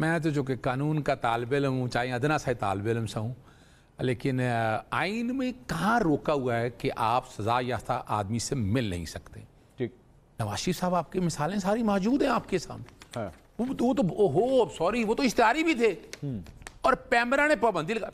मैं तो जो कि कानून का तालिब इल्म हूँ, चाहे अदना सा तालिब इल्म सा हूँ, लेकिन आइन में कहाँ रोका हुआ है कि आप सज़ा याफ्ता आदमी से मिल नहीं सकते। ठीक, नवाज शरीफ साहब आपकी मिसालें सारी मौजूद हैं आपके सामने। हाँ। वो तो ओहो सॉरी, वो तो इश्तिहारी भी थे और पैमरा ने पाबंदी लगा।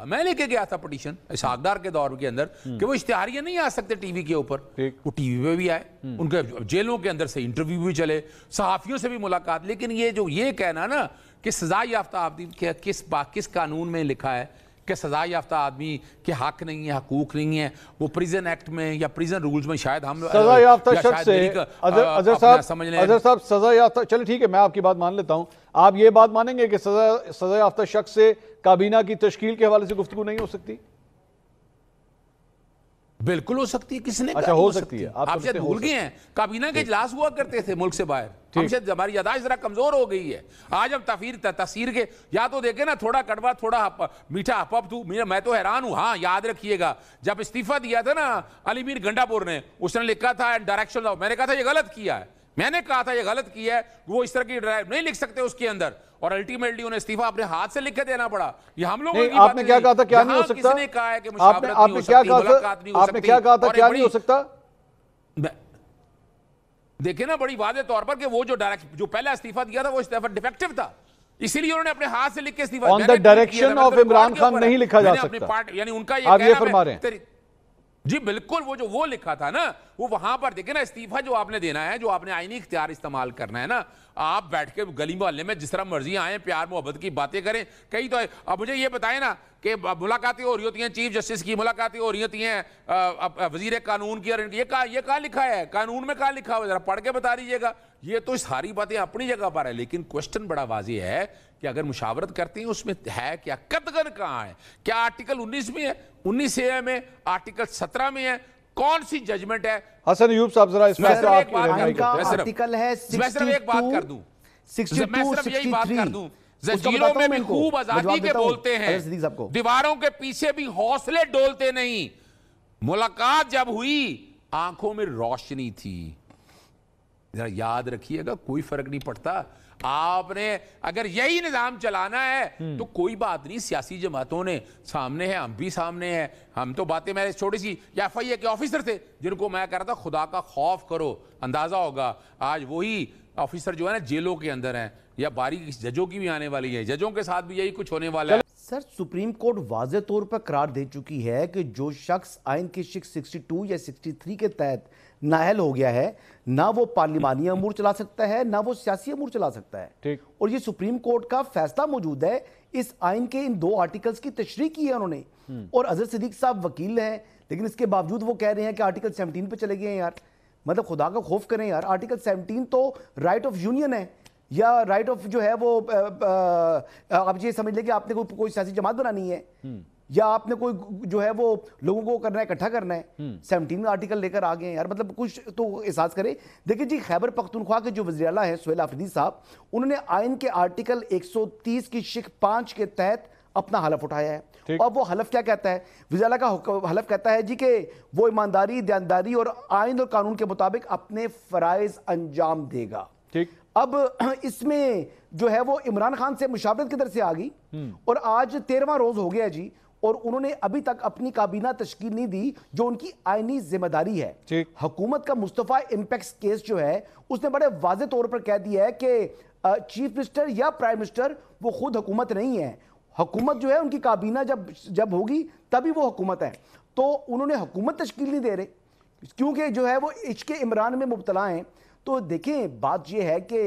मैं लेके गया था पिटीशन इसाकदार के दौर के अंदर कि वो इश्तिहारियां नहीं आ सकते टीवी के ऊपर। वो टीवी पे भी आए, उनके जेलों के अंदर से इंटरव्यू भी चले, सहाफियों से भी मुलाकात। लेकिन ये कहना ना कि सजा याफ्ता आदमी किस कानून में लिखा है कि सजा याफ्ता आदमी के हक नहीं है, हकूक नहीं है, वो प्रिजन एक्ट में या प्रिजन रूल्स में शायद हम सजा याफ्ता शख्स से अजहर साहब सजा याफ्ता, चलो ठीक है मैं आपकी बात मान लेता हूं, आप ये बात मानेंगे कि सजा याफ्ता शख्स से काबीना की तश्कील के हवाले से गुफ्तगू नहीं हो सकती? बिल्कुल हो सकती है, किसने अच्छा हो सकती है, आप शायद भूल गए हैं काबीना के इजलास हुआ करते थे मुल्क से बाहर, हम शायद हमारी यादाश्त जरा कमजोर हो गई है। आज हम तफसीर के या तो देखे ना, थोड़ा कड़वा थोड़ा मीठा हप तू, मैं तो हैरान हूं। हाँ याद रखिएगा जब इस्तीफा दिया था ना अली मीर गंडापुर ने, उसने लिखा था डायरेक्शन, मैंने कहा था ये गलत किया है, मैंने कहा था ये गलत किया है, वो इस तरह की ड्राइव नहीं लिख सकते उसके अंदर, और अल्टीमेटली उन्हें इस्तीफा अपने हाथ से लिख के देना पड़ा। ये हम लोगों की आपने क्या कहा था क्या नहीं हो सकता? किसने कहा है कि मुशावरत नहीं हो सकती, मुलाकात नहीं हो सकती? आपने क्या कहा था क्या नहीं हो सकता? देखे ना बड़ी वादे तौर पर कि वो जो पहला इस्तीफा दिया था वो इस्तीफा डिफेक्टिव था, इसीलिए उन्होंने अपने हाथ से लिख के इस्तीफा। On the direction of Imran Khan नहीं लिखा जा सकता, यानी उनका आप ये फरमा रहे हैं? जी बिल्कुल, वो लिखा था ना, वो वहां पर देखे ना, इस्तीफा जो आपने देना है, जो आपने आईनी इख्तियार इस्तेमाल करना है ना, आप बैठ के गली मोहल्ले में जिस तरह मर्जी आए, प्यार मोहब्बत की बातें करें। कहीं तो अब मुझे ये बताएं ना कि मुलाकातें हो रही होती हैं, चीफ जस्टिस की मुलाकातें हो रही होती हैं वजीर कानून की, और ये कहाँ लिखा है कानून में, कहाँ लिखा हुआ जरा पढ़ के बता दीजिएगा। ये तो सारी बातें अपनी जगह पर है, लेकिन क्वेश्चन बड़ा वाज़ेह है कि अगर मुशावरत करते हैं उसमें है क्या, कतगन कहाँ है? क्या आर्टिकल 19 में है, 19A में, आर्टिकल 17 में है? कौन सी जजमेंट है? हसन अयूब साहब जरा इसमें आर्टिकल है 62, मैं सिर्फ एक बात कर दूं, मैं सिर्फ यही बात कर दूं, जंजीरों में भी खूब आजादी के बोलते हैं, दीवारों के पीछे भी हौसले डोलते नहीं। मुलाकात जब हुई आंखों में रोशनी थी, जरा याद रखिएगा, कोई फर्क नहीं पड़ता। आपने अगर यही निजाम चलाना है तो कोई बात नहीं, सियासी जमातों ने सामने है, हम भी सामने हैं। हम तो बातें, मेरे छोटी सी FIA के ऑफिसर थे जिनको मैं कह रहा था खुदा का खौफ करो, अंदाजा होगा आज वही ऑफिसर जो है ना जेलों के अंदर हैं, या बारी जजों की भी आने वाली है, जजों के साथ भी यही कुछ होने वाला है। सर सुप्रीम कोर्ट वाज़े तौर पर करार दे चुकी है कि जो शख्स आइन की शिक 62 या 63 के तहत नाअहल हो गया है, ना वो पार्लिमानी अमूर चला सकता है, ना वो सियासी अमूर चला सकता है। ठीक, और ये सुप्रीम कोर्ट का फैसला मौजूद है, इस आइन के इन 2 आर्टिकल्स की तशरीह की है उन्होंने। और अजहर सिद्दीक साहब वकील हैं, लेकिन इसके बावजूद वो कह रहे हैं कि आर्टिकल 17 पे चले गए हैं। यार मतलब खुदा का खौफ करें यार, आर्टिकल 17 तो राइट ऑफ यूनियन है, या राइट ऑफ जो है वो आप ये समझ लें कि आपने कोई सियासी जमात बनानी है, या आपने कोई जो है वो लोगों को करना है, इकट्ठा करना है। 17 आर्टिकल लेकर आ गए यार, मतलब कुछ तो एहसास करें। देखिए जी, खैबर पख्तूनख्वा के जो वज़ीर आला हैं सुहेल आफरीदी साहब, उन्होंने आइन के आर्टिकल 130 की शिक 5 के तहत अपना हलफ उठाया है। और वो हलफ क्या कहता है? वज़ीर आला का हलफ कहता है जी कि वो ईमानदारी, दयानदारी और आइन और कानून के मुताबिक अपने फराइज अंजाम देगा। ठीक, अब इसमें जो है वो इमरान खान से मुशावरत किधर से आ गई, और आज 13वां रोज हो गया जी, और उन्होंने अभी तक अपनी काबीना तश्कील नहीं दी जो उनकी आईनी जिम्मेदारी है। हुकूमत का मुस्तफा इम्पैक्ट केस जो है उसने बड़े वाज़े तौर पर कह दिया है कि चीफ मिनिस्टर या प्राइम मिनिस्टर वो खुद हुकूमत नहीं है, हुकूमत जो है उनकी काबीना जब होगी तभी वो हुकूमत है। तो उन्होंने हुकूमत तश्कील नहीं दे रहे क्योंकि जो है वो इश्क इमरान में मुब्तला हैं। तो देखें बात ये है कि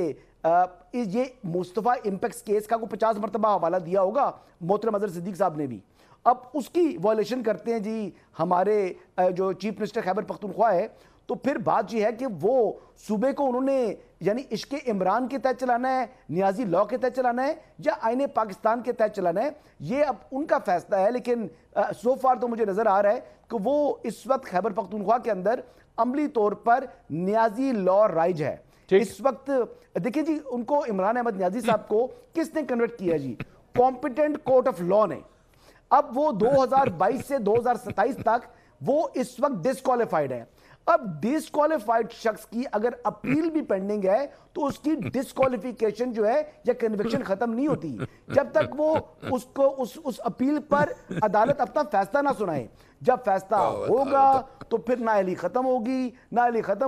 ये मुस्तफा इम्पैक्ट केस का को 50 मरतबा हवाला दिया होगा मोहतरम अजहर सिद्दीक साहब ने भी, अब उसकी वायलेशन करते हैं जी हमारे जो चीफ मिनिस्टर खैबर पख्तूनख्वा है। तो फिर बात यह है कि वो सूबे को उन्होंने यानी इश्क इमरान के तहत चलाना है, नियाजी लॉ के तहत चलाना है, या आईने पाकिस्तान के तहत चलाना है, ये अब उनका फैसला है। लेकिन सो फार तो मुझे नजर आ रहा है कि वो इस वक्त खैबर पख्तूनख्वा के अंदर अमली तौर पर नियाजी लॉ राइज है। इस वक्त देखिए जी, उनको इमरान अहमद नियाजी साहब को किसने कन्वर्ट किया जी? कॉम्पिटेंट कोर्ट ऑफ लॉ ने। अब वो 2022 से 2027 तक वो इस वक्त डिस्क्वालिफाइड है। اب ڈسکوالیفائڈ شخص کی اگر اپیل بھی پینڈنگ ہے تو اس کی ڈسکوالیفیکیشن جو ہے یا کنوکشن ختم نہیں ہوتی جب تک وہ اس اپیل پر عدالت اپنا فیصلہ نہ سنائے. جب فیصلہ ہوگا تو پھر نااہلی ختم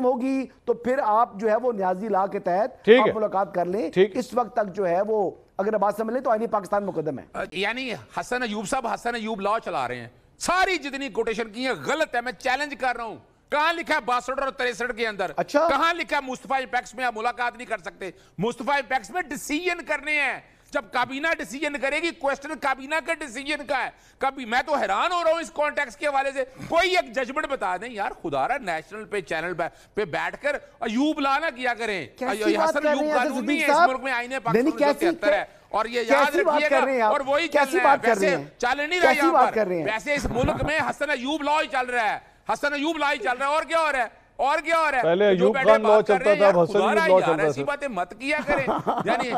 ہوگی تو پھر آپ جو ہے وہ نیازی لا کے تحت آپ ملاقات کر لیں. اس وقت تک جو ہے وہ اگر بات سمجھ لیں تو آئین پاکستان مقدم ہے. یعنی حسن ایوب صاحب حسن ایوب لا چلا رہے ہیں. ساری جتنی کوٹیشن کی ہیں غلط ہے. میں چیلنج کر رہا ہوں. کہاں لکھا ہے 62 اور 63 کے اندر؟ کہاں لکھا ہے مصطفیٰ ایپیکس میں آپ ملاقات نہیں کر سکتے؟ مصطفیٰ ایپیکس میں ڈیسیژن کرنے ہیں. جب کابینہ ڈیسیژن کرے گی، کوئسٹن کابینہ کے ڈیسیژن کا ہے. میں تو حیران ہو رہا ہوں اس کانٹیکس کے حوالے سے. کوئی ایک ججمنٹ بتا دیں یار، خدا رہا نیشنل پہ چینل پہ بیٹھ کر ایوب لا نہ کیا کریں. حسن ایوب قانون نہیں ہے اس ملک میں، آئین پاکستان 1973 ہے. اور یہ یاد رکھیے گا. اور وہی چل رہا ہے، ویسے چل نہیں رہا یہاں پر. ویسے اس ملک میں حسن ایوب لا ہی چل رہا ہے. حسن ایوب لا ہی چل رہا ہے. اور کیا ہو رہا ہے؟ اور کیا ہو رہا ہے؟ پہلے ایوب خان لا چلتا تھا، حسن ایوب لا چلتا تھا. ایسی باتیں مت کیا کریں. یعنی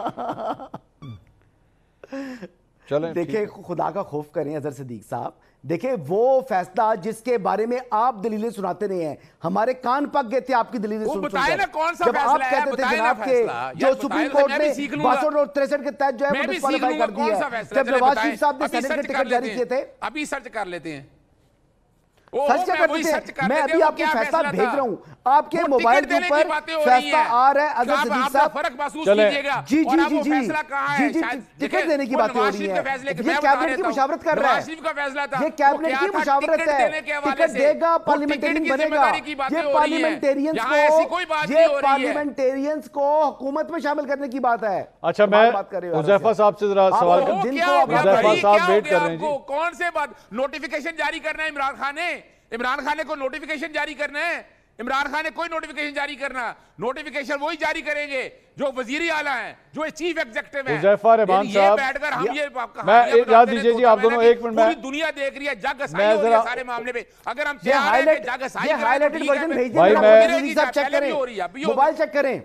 دیکھیں خدا کا خوف کریں اظہر صدیق صاحب. دیکھیں وہ فیصلہ جس کے بارے میں آپ دلیلیں سناتے رہے ہیں، ہمارے کان پک گئے تھے آپ کی دلیلیں سن بتائیں نا کون سا جب آپ فیصلہ ہے. کہتے تھے جناب کے جو سپریم کورٹ نے 62 اور 63 کے تحت جو ہے وہ ڈسکوالیفائی کر دی ہے. جب نواز شریف صاحب نے سینیٹ کے ٹکٹ جاری کیے تھے. ابھی سرچ کر لیتے ہیں. سرچ کیا کرتے ہیں؟ میں ابھی آپ کو فیصلہ بھیج رہا ہوں. آپ کے موبائل کے اوپر فیصلہ آ رہا ہے اظہر صدیق صاحب. فرق محسوس کیجئے گا. جی ٹکٹ دینے کی بات ہو رہی ہے. یہ کیبنٹ کی مشاورت کر رہا ہے. یہ کیبنٹ کی مشاورت ہے. ٹکٹ دے گا، پارلیمنٹرین بنے گا. یہ پارلیمنٹیرینز کو حکومت میں شامل کرنے کی بات ہے. اچھا میں حذیفہ صاحب سے ذرا سوال کروں. حذیفہ صاحب ویٹ کر رہے ہیں جی. کون سے بات نوٹیفیکیشن جاری کرنا ہے عمران خان نے؟ عمران خان نے کوئی نوٹیفیکیشن جاری کرنا ہے؟ عمران خان نے کوئی نوٹیفیکیشن جاری کرنا. نوٹیفیکیشن وہی جاری کریں گے جو وزیر اعلیٰ ہیں، جو چیف ایگزیکٹو ہیں. حذیفہ رحمان صاحب بیٹھ کر ہم یہ میں یاد دیجئے جی آپ دونوں ایک منٹ میں پوری دنیا دیکھ رہی ہے. جگ ہسائی ہو رہی ہے سارے معاملے پہ. اگر ہم تیار ہیں کہ جگ ہسائی یہ ہائی لائٹڈ ورژن بھیج دیں. چیک کریں، موبائل چیک کریں،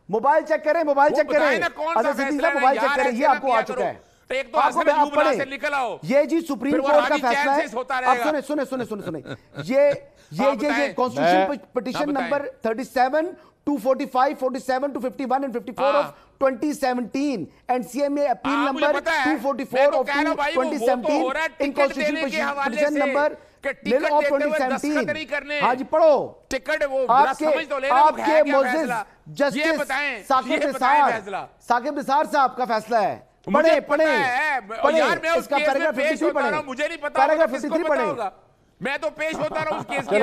موبائل چیک کریں، موبائل چیک کریں. اظہر صدیق صاحب موبائل چیک کریں. یہ آپ کو آ چکا ہے. ایک تو حسن ایوب لا سے نکل آؤ. یہ جی سپریم کورٹ کا فیصلہ ہے. آپ سنیں یہ constitution petition number 37 245 47 to 51 and 54 of 2017 and CMA appeal number 244 of 2017 in constitution petition number middle of 2017. ہاں جی پڑھو. ٹکٹ وہ سمجھ تو لینا آپ کے معزز جسٹس ثاقب نثار صاحب کا فیصلہ ہے. پڑھیں اس کا پیراگراف 53 پڑھیں. مجھے نہیں پتا، پیراگراف 53 پڑھیں. میں تو پیش ہوتا رہا اس کیس کے